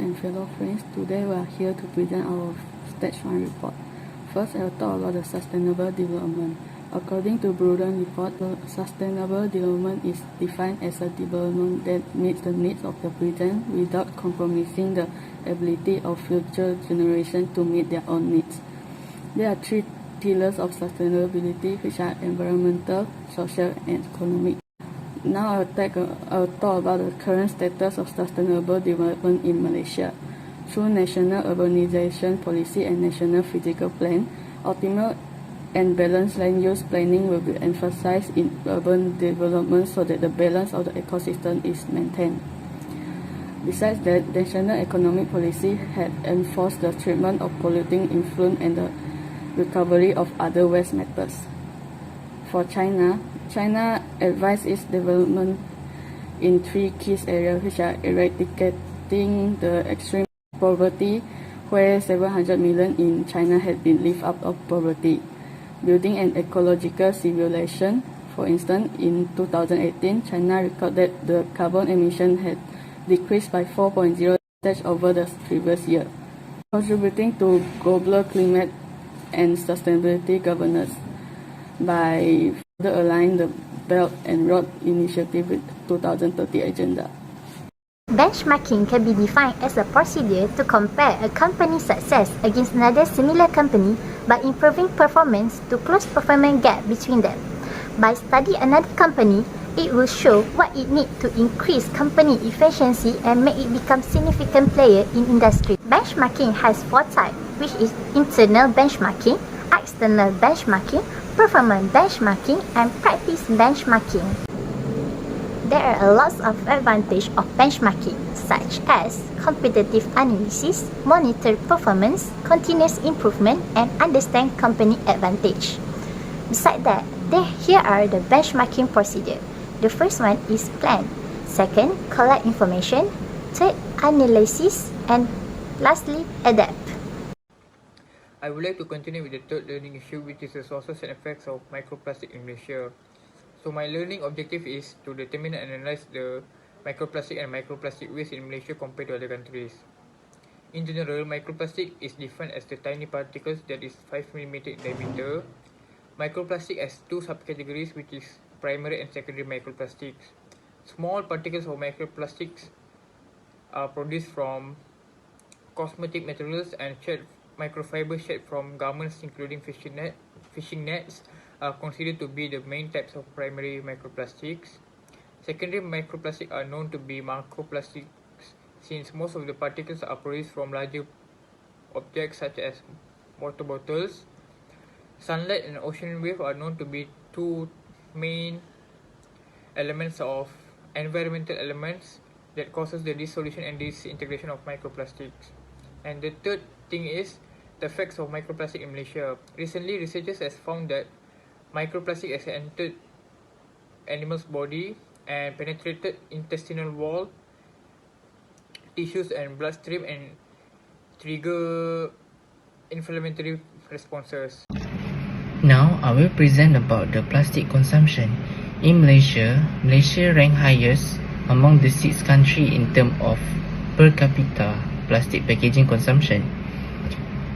and fellow friends, today we are here to present our Stage 1 report. First, I will talk about the sustainable development. According to Broden report, sustainable development is defined as a development that meets the needs of the present without compromising the ability of future generations to meet their own needs. There are three pillars of sustainability, which are environmental, social, and economic. Now I will talk about the current status of sustainable development in Malaysia. Through national urbanization policy and national physical plan, optimal and balanced land use planning will be emphasized in urban development so that the balance of the ecosystem is maintained. Besides that, national economic policy had enforced the treatment of polluting effluent and the recovery of other waste matters. For China advanced its development in three key areas, which are eradicating the extreme poverty, where 700 million in China had been lived out of poverty. Building an ecological civilization. For instance, in 2018, China recorded the carbon emission had decreased by 4.0% over the previous year, contributing to global climate and sustainability governance by further aligning the Belt and Road Initiative with 2030 agenda. Benchmarking can be defined as a procedure to compare a company's success against another similar company by improving performance to close performance gap between them. By studying another company, it will show what it needs to increase company efficiency and make it become significant player in industry. Benchmarking has four types, which is internal benchmarking, external benchmarking, performance benchmarking, and practice benchmarking. There are lots of advantages of benchmarking, such as competitive analysis, monitor performance, continuous improvement, and understand company advantage. Besides that, here are the benchmarking procedure. The first one is plan. Second, collect information. Third, analysis. And lastly, adapt. I would like to continue with the third learning issue, which is the sources and effects of microplastic in Malaysia. So my learning objective is to determine and analyze the microplastic and microplastic waste in Malaysia compared to other countries. In general, microplastic is defined as the tiny particles that is 5 mm in diameter. Microplastic has two subcategories, which is primary and secondary microplastics. Small particles of microplastics are produced from cosmetic materials, and microfibers shed from garments including fishing nets are considered to be the main types of primary microplastics. Secondary microplastics are known to be macroplastics, since most of the particles are produced from larger objects such as water bottles. Sunlight and ocean wave are known to be two main elements of environmental elements that causes the dissolution and disintegration of microplastics. And the third thing is the effects of microplastic in Malaysia. Recently, researchers have found that microplastic has entered animals' body and penetrated intestinal wall, tissues and bloodstream, and trigger inflammatory responses. Now, I will present about the plastic consumption. In Malaysia ranked highest among the 6 countries in terms of per capita plastic packaging consumption.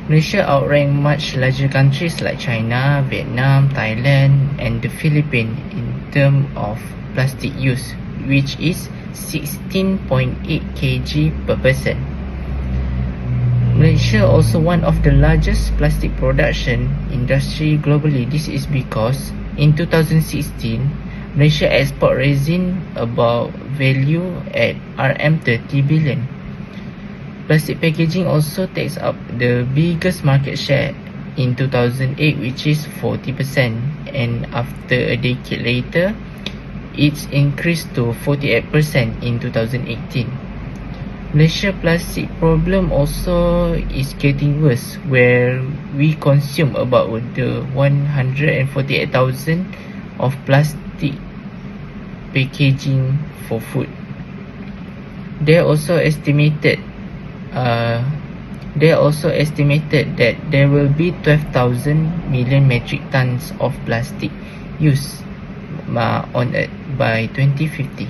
Malaysia outranked much larger countries like China, Vietnam, Thailand, and the Philippines in terms of plastic use, which is 16.8 kg per person. Malaysia also one of the largest plastic production industry globally. This is because in 2016, Malaysia export resin about value at RM30 billion. Plastic packaging also takes up the biggest market share in 2008, which is 40%, and after a decade later, it's increased to 48% in 2018. Malaysia plastic problem also is getting worse, where we consume about the 148,000 of plastic packaging for food. They also estimated that there will be 12,000 million metric tons of plastic used on Earth by 2050.